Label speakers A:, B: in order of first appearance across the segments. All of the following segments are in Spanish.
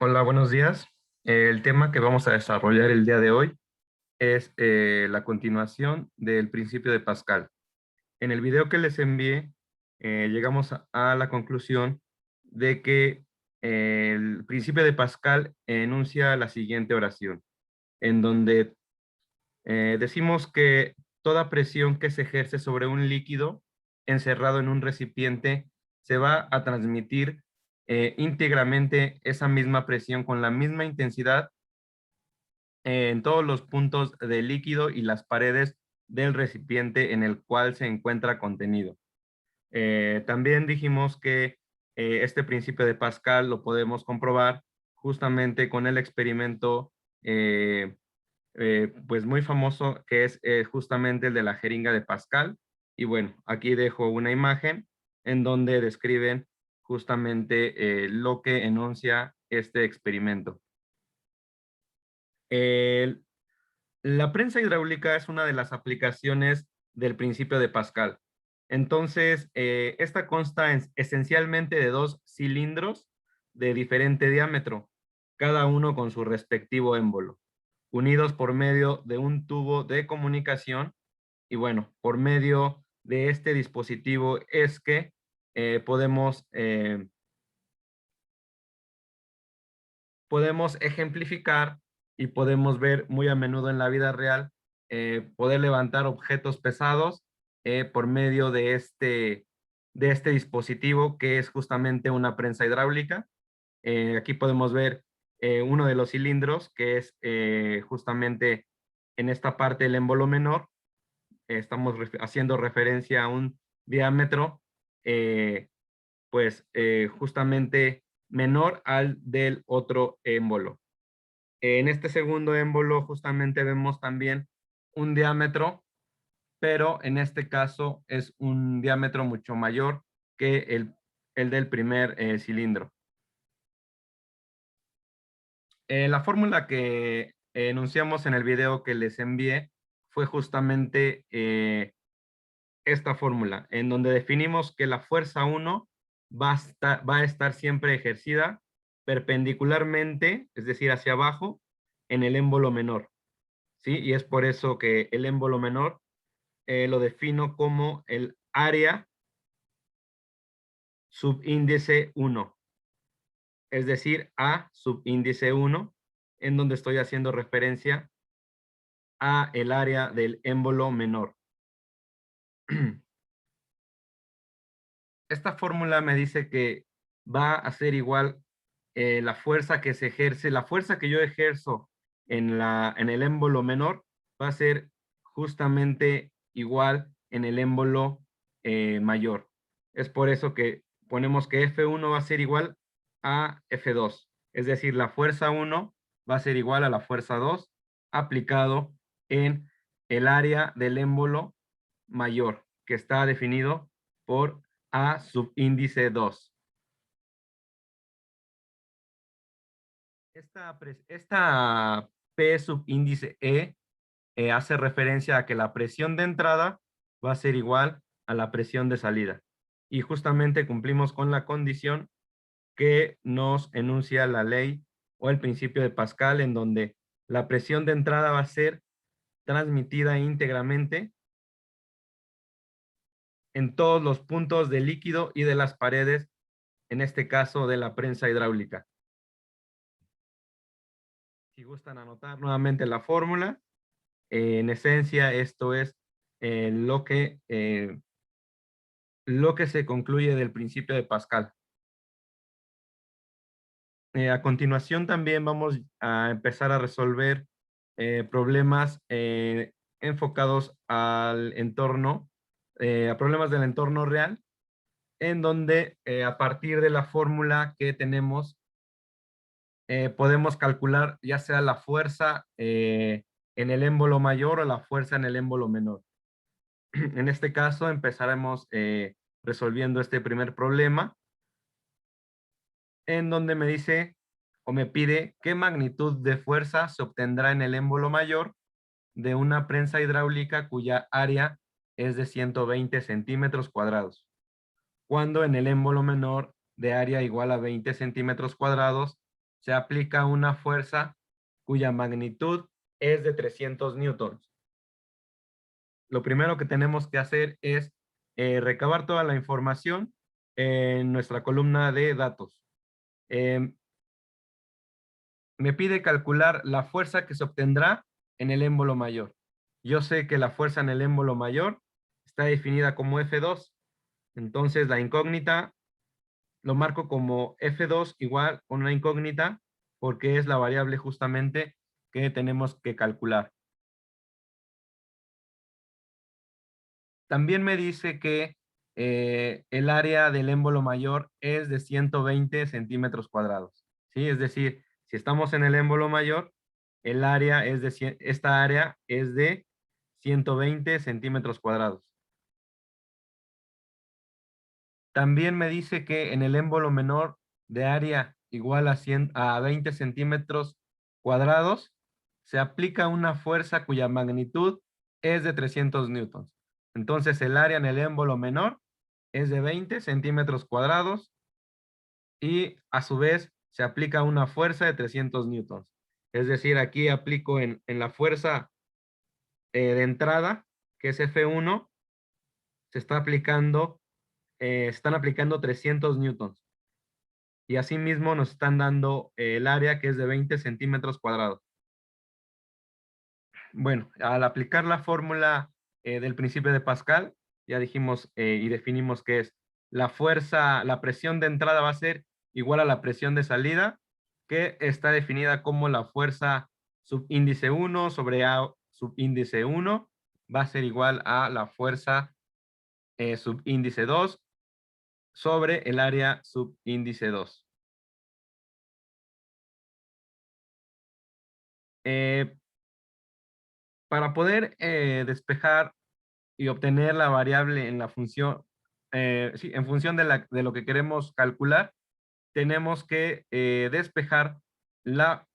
A: Hola, buenos días. El tema que vamos a desarrollar el día de hoy es la continuación del principio de Pascal. En el video que les envié, llegamos a la conclusión de que el principio de Pascal enuncia la siguiente oración, en donde decimos que toda presión que se ejerce sobre un líquido encerrado en un recipiente se va a transmitir íntegramente esa misma presión con la misma intensidad en todos los puntos del líquido y las paredes del recipiente en el cual se encuentra contenido. También dijimos que este principio de Pascal lo podemos comprobar justamente con el experimento eh, pues muy famoso que es justamente el de la jeringa de Pascal. Y bueno, aquí dejo una imagen en donde describen justamente lo que enuncia este experimento. El- la prensa hidráulica es una de las aplicaciones del principio de Pascal. Entonces, esta consta esencialmente de dos cilindros de diferente diámetro, cada uno con su respectivo émbolo, unidos por medio de un tubo de comunicación. Y bueno, por medio de este dispositivo es que podemos ejemplificar y podemos ver muy a menudo en la vida real poder levantar objetos pesados por medio de este dispositivo que es justamente una prensa hidráulica. Aquí podemos ver uno de los cilindros que es justamente en esta parte el émbolo menor. Estamos haciendo referencia a un diámetro eh, justamente menor al del otro émbolo. En este segundo émbolo justamente vemos también un diámetro, pero en este caso es un diámetro mucho mayor que el del primer cilindro. La fórmula que enunciamos en el video que les envié fue justamente esta fórmula, en donde definimos que la fuerza 1 va a estar siempre ejercida perpendicularmente, es decir, hacia abajo, en el émbolo menor, ¿sí? Y es por eso que el émbolo menor lo defino como el área subíndice 1, es decir, A subíndice 1, en donde estoy haciendo referencia a el área del émbolo menor. Esta fórmula me dice que va a ser igual la fuerza que se ejerce, la fuerza que yo ejerzo en el émbolo menor va a ser justamente igual en el émbolo mayor. Es por eso que ponemos que F1 va a ser igual a F2. Es decir, la fuerza 1 va a ser igual a la fuerza 2 aplicado en el área del émbolo mayor, que está definido por A subíndice 2. Esta P subíndice E hace referencia a que la presión de entrada va a ser igual a la presión de salida. Y justamente cumplimos con la condición que nos enuncia la ley o el principio de Pascal, en donde la presión de entrada va a ser transmitida íntegramente en todos los puntos del líquido y de las paredes, en este caso de la prensa hidráulica. Si gustan anotar nuevamente la fórmula, en esencia esto es eh, lo que, eh, lo que se concluye del principio de Pascal. A continuación también vamos a empezar a resolver problemas enfocados al entorno, a problemas del entorno real, en donde a partir de la fórmula que tenemos podemos calcular ya sea la fuerza en el émbolo mayor o la fuerza en el émbolo menor. En este caso empezaremos resolviendo este primer problema, en donde me dice o me pide qué magnitud de fuerza se obtendrá en el émbolo mayor de una prensa hidráulica cuya área es de 120 centímetros cuadrados, cuando en el émbolo menor de área igual a 20 centímetros cuadrados se aplica una fuerza cuya magnitud es de 300 newtons. Lo primero que tenemos que hacer es recabar toda la información en nuestra columna de datos. Me pide calcular la fuerza que se obtendrá en el émbolo mayor. Yo sé que la fuerza en el émbolo mayor está definida como F2. Entonces la incógnita lo marco como F2 igual a una incógnita porque es la variable justamente que tenemos que calcular. También me dice que el área del émbolo mayor es de 120 centímetros cuadrados. ¿Sí? Es decir, si estamos en el émbolo mayor, el área es de, esta área es de 120 centímetros cuadrados. También me dice que en el émbolo menor de área igual a 20 centímetros cuadrados, se aplica una fuerza cuya magnitud es de 300 newtons. Entonces el área en el émbolo menor es de 20 centímetros cuadrados y a su vez se aplica una fuerza de 300 newtons. Es decir, aquí aplico en la fuerza de entrada, que es F1, se está aplicando, están aplicando 300 newtons. Y asimismo nos están dando el área que es de 20 centímetros cuadrados. Bueno, al aplicar la fórmula del principio de Pascal, ya dijimos y definimos que es la fuerza, la presión de entrada va a ser igual a la presión de salida, que está definida como la fuerza subíndice 1 sobre A subíndice 1 va a ser igual a la fuerza subíndice 2 sobre el área subíndice 2. Para poder despejar y obtener la variable en la función, sí, en función de lo que queremos calcular, tenemos que despejar la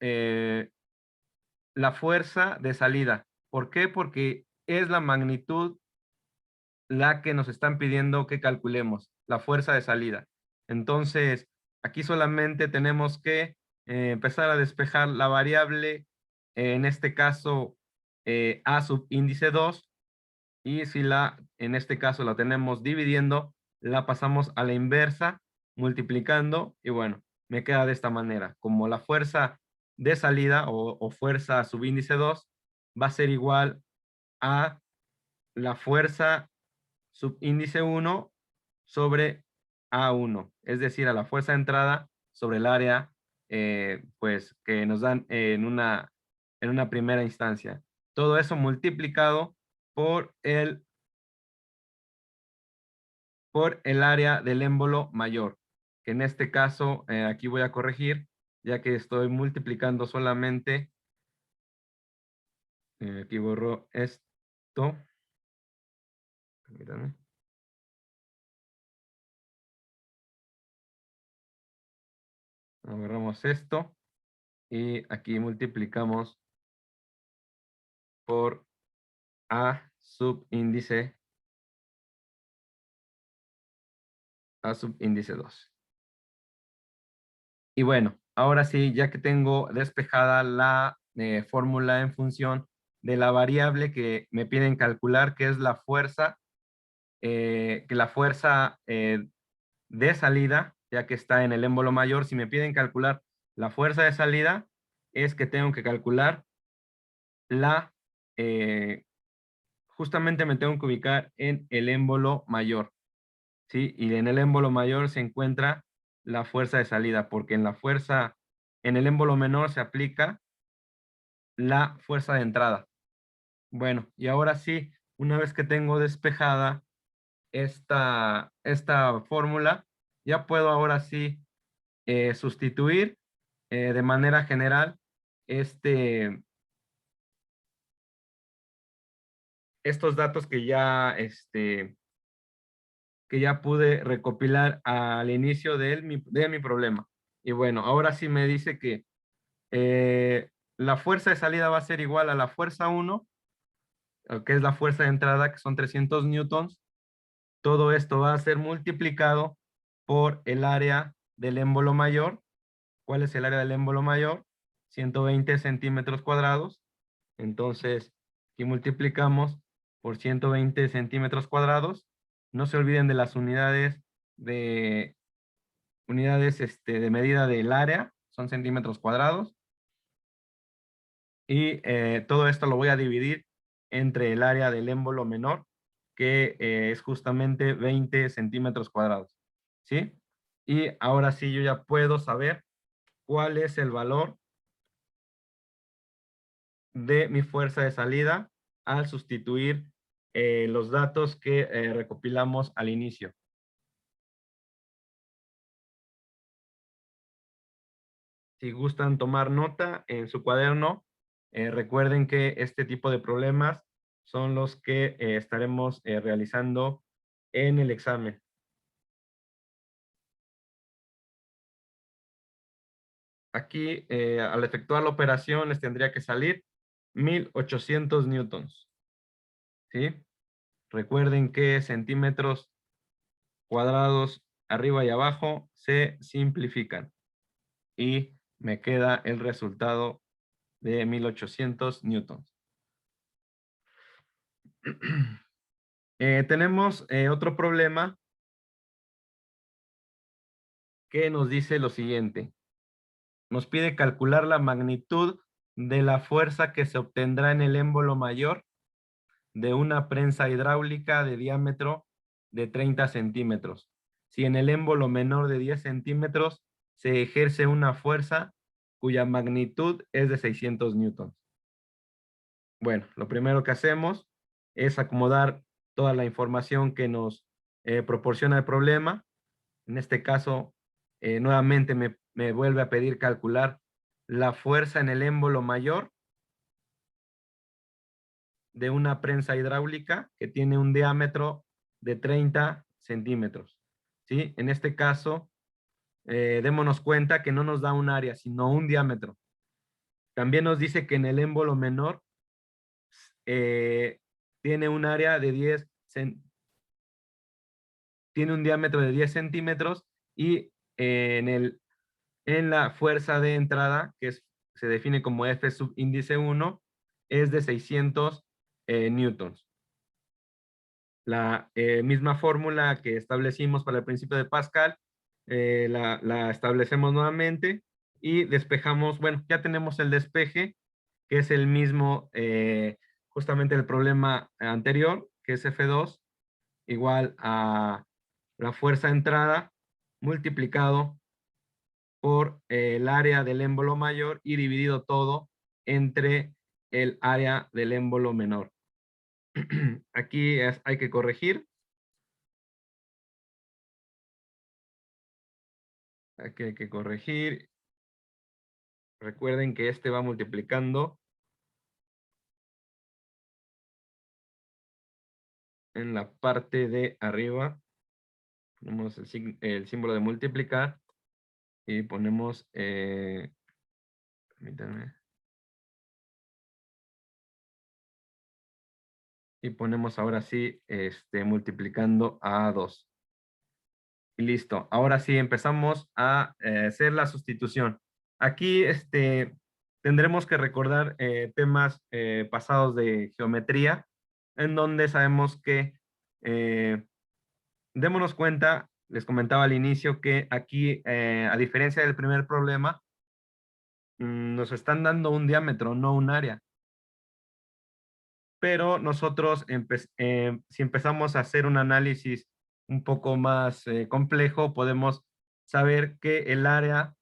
A: fuerza de salida. ¿Por qué? Porque es la magnitud la que nos están pidiendo que calculemos, la fuerza de salida. Entonces, aquí solamente tenemos que empezar a despejar la variable, en este caso, A subíndice 2, y si en este caso la tenemos dividiendo, la pasamos a la inversa, multiplicando, y bueno, me queda de esta manera. Como la fuerza de salida o fuerza subíndice 2 va a ser igual a la fuerza subíndice 1 sobre A1, es decir, a la fuerza de entrada sobre el área pues que nos dan en una primera instancia. Todo eso multiplicado por el área del émbolo mayor, que en este caso aquí voy a corregir, ya que estoy multiplicando solamente, aquí borro esto, permítanme. Agarramos esto y aquí multiplicamos por A subíndice 2. Y bueno, ahora sí, ya que tengo despejada la fórmula en función de la variable que me piden calcular, que es la fuerza, de salida, ya que está en el émbolo mayor, si me piden calcular la fuerza de salida, es que tengo que calcular la, eh, justamente me tengo que ubicar en el émbolo mayor, ¿sí? Y en el émbolo mayor se encuentra la fuerza de salida, porque en el émbolo menor se aplica la fuerza de entrada. Bueno, y ahora sí, una vez que tengo despejada esta fórmula, ya puedo ahora sí sustituir de manera general estos datos que ya pude recopilar al inicio de mi problema. Y bueno, ahora sí me dice que la fuerza de salida va a ser igual a la fuerza 1, que es la fuerza de entrada, que son 300 newtons. Todo esto va a ser multiplicado por el área del émbolo mayor, ¿Cuál es el área del émbolo mayor? 120 centímetros cuadrados. Entonces, aquí multiplicamos por 120 centímetros cuadrados. No se olviden de las unidades de medida del área, son centímetros cuadrados. Y todo esto lo voy a dividir entre el área del émbolo menor, que es justamente 20 centímetros cuadrados. ¿Sí? Y ahora sí yo ya puedo saber cuál es el valor de mi fuerza de salida al sustituir los datos que recopilamos al inicio. Si gustan tomar nota en su cuaderno, recuerden que este tipo de problemas son los que estaremos realizando en el examen. Aquí, al efectuar la operación, les tendría que salir 1800 newtons. ¿Sí? Recuerden que centímetros cuadrados arriba y abajo se simplifican. Y me queda el resultado de 1800 newtons. Tenemos otro problema que nos dice lo siguiente. Nos pide calcular la magnitud de la fuerza que se obtendrá en el émbolo mayor de una prensa hidráulica de diámetro de 30 centímetros. Si en el émbolo menor de 10 centímetros se ejerce una fuerza cuya magnitud es de 600 newtons. Bueno, lo primero que hacemos es acomodar toda la información que nos proporciona el problema. En este caso, nuevamente me vuelve a pedir calcular la fuerza en el émbolo mayor de una prensa hidráulica que tiene un diámetro de 30 centímetros. ¿Sí? En este caso, démonos cuenta que no nos da un área, sino un diámetro. También nos dice que en el émbolo menor tiene un área de 10 tiene un diámetro de 10 centímetros y en la fuerza de entrada, que se define como F subíndice 1, es de 600 newtons. La misma fórmula que establecimos para el principio de Pascal, la establecemos nuevamente y despejamos, bueno, ya tenemos el despeje, que es el mismo, justamente el problema anterior, que es F2, igual a la fuerza de entrada multiplicado por el área del émbolo mayor y dividido todo entre el área del émbolo menor. Aquí hay que corregir. Aquí hay que corregir. Recuerden que este va multiplicando en la parte de arriba. Ponemos el símbolo de multiplicar y ponemos, permítanme, y ponemos ahora sí multiplicando a 2. Y listo. Ahora sí empezamos a hacer la sustitución. Aquí tendremos que recordar temas pasados de geometría, en donde sabemos que, démonos cuenta, les comentaba al inicio que aquí, a diferencia del primer problema, nos están dando un diámetro, no un área. Pero nosotros, si empezamos a hacer un análisis un poco más complejo, podemos saber que el área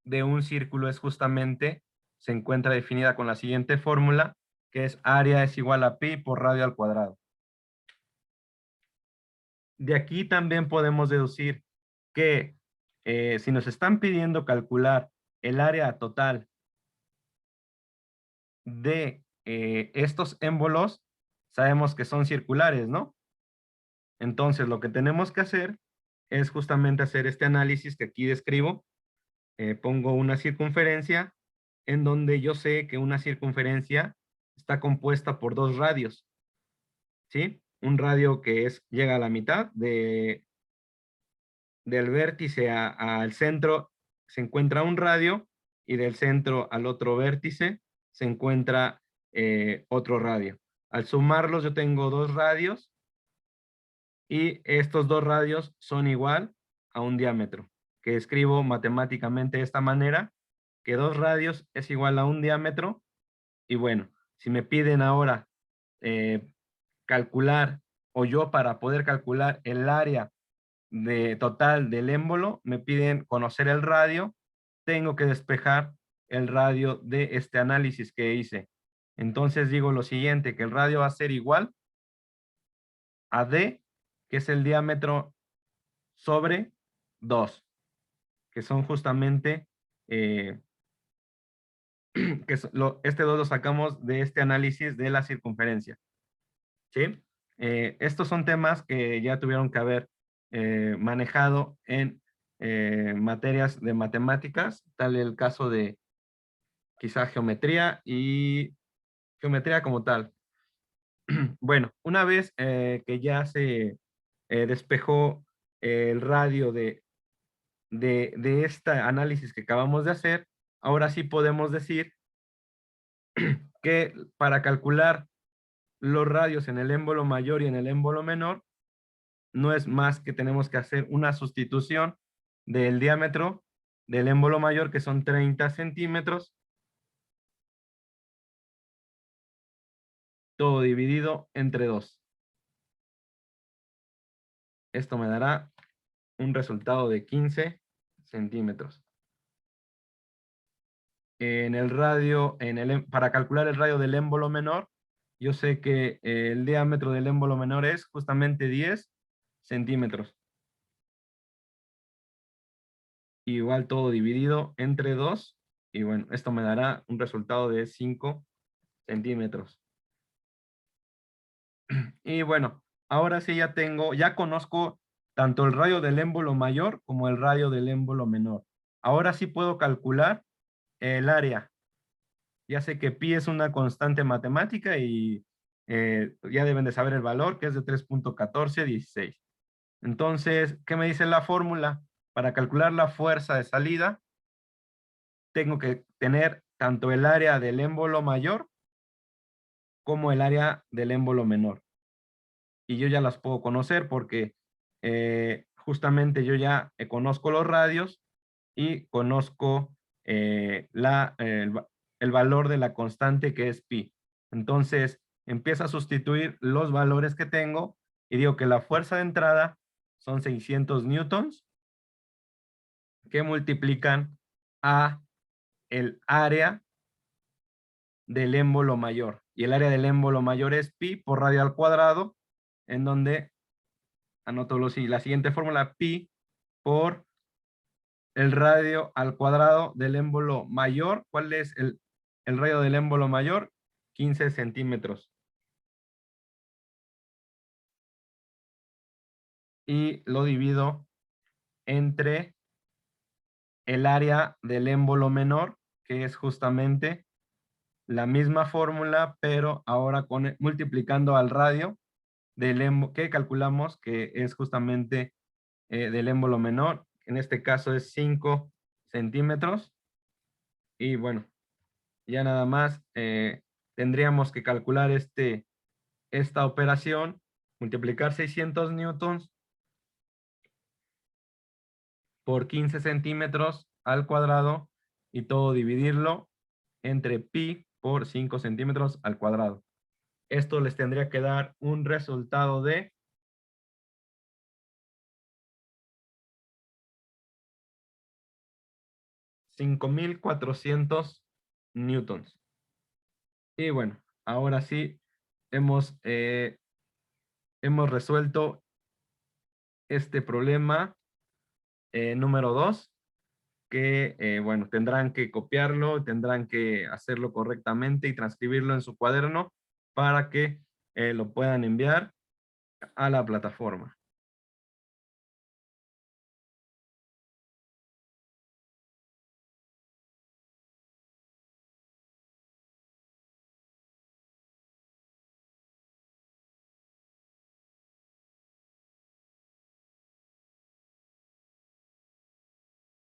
A: de un círculo es justamente, se encuentra definida con la siguiente fórmula, que es área es igual a pi por radio al cuadrado. De aquí también podemos deducir que si nos están pidiendo calcular el área total de estos émbolos, sabemos que son circulares, ¿no? Entonces, lo que tenemos que hacer es justamente hacer este análisis que aquí describo. Pongo una circunferencia en donde yo sé que una circunferencia está compuesta por dos radios, ¿sí? Un radio que llega a la mitad del vértice al centro, se encuentra un radio y del centro al otro vértice se encuentra otro radio. Al sumarlos yo tengo dos radios y estos dos radios son igual a un diámetro, que escribo matemáticamente de esta manera, que dos radios es igual a un diámetro. Y bueno, si me piden ahora eh, calcular, o yo para poder calcular el área total del émbolo, me piden conocer el radio, tengo que despejar el radio de este análisis que hice. Entonces digo lo siguiente, que el radio va a ser igual a D, que es el diámetro sobre 2, que son justamente, este 2 lo sacamos de este análisis de la circunferencia. ¿Sí? Estos son temas que ya tuvieron que haber manejado en materias de matemáticas, tal el caso de quizá geometría y geometría como tal. Bueno, una vez que ya se despejó el radio de este análisis que acabamos de hacer, ahora sí podemos decir que para calcular los radios en el émbolo mayor y en el émbolo menor, no es más que tenemos que hacer una sustitución del diámetro del émbolo mayor, que son 30 centímetros, todo dividido entre 2. Esto me dará un resultado de 15 centímetros. En el radio, para calcular el radio del émbolo menor, yo sé que el diámetro del émbolo menor es justamente 10 centímetros. Igual todo dividido entre 2. Y bueno, esto me dará un resultado de 5 centímetros. Y bueno, ahora sí ya conozco tanto el radio del émbolo mayor como el radio del émbolo menor. Ahora sí puedo calcular el área. Ya sé que pi es una constante matemática y ya deben de saber el valor, que es de 3.1416. Entonces, ¿qué me dice la fórmula? Para calcular la fuerza de salida, tengo que tener tanto el área del émbolo mayor como el área del émbolo menor. Y yo ya las puedo conocer porque justamente yo ya conozco los radios y conozco el valor de la constante que es pi. Entonces, empiezo a sustituir los valores que tengo y digo que la fuerza de entrada son 600 newtons que multiplican a el área del émbolo mayor. Y el área del émbolo mayor es pi por radio al cuadrado, en donde anoto la siguiente fórmula, pi por el radio al cuadrado del émbolo mayor. ¿Cuál es el radio del émbolo mayor? 15 centímetros. Y lo divido entre el área del émbolo menor, que es justamente la misma fórmula, pero ahora multiplicando al radio que calculamos que es justamente del émbolo menor. En este caso es 5 centímetros. Y bueno, ya nada más tendríamos que calcular esta operación, multiplicar 600 newtons por 15 centímetros al cuadrado y todo dividirlo entre pi por 5 centímetros al cuadrado. Esto les tendría que dar un resultado de 5.400 newtons. Y bueno, ahora sí hemos, hemos resuelto este problema número 2, que bueno, tendrán que copiarlo, tendrán que hacerlo correctamente y transcribirlo en su cuaderno para que lo puedan enviar a la plataforma.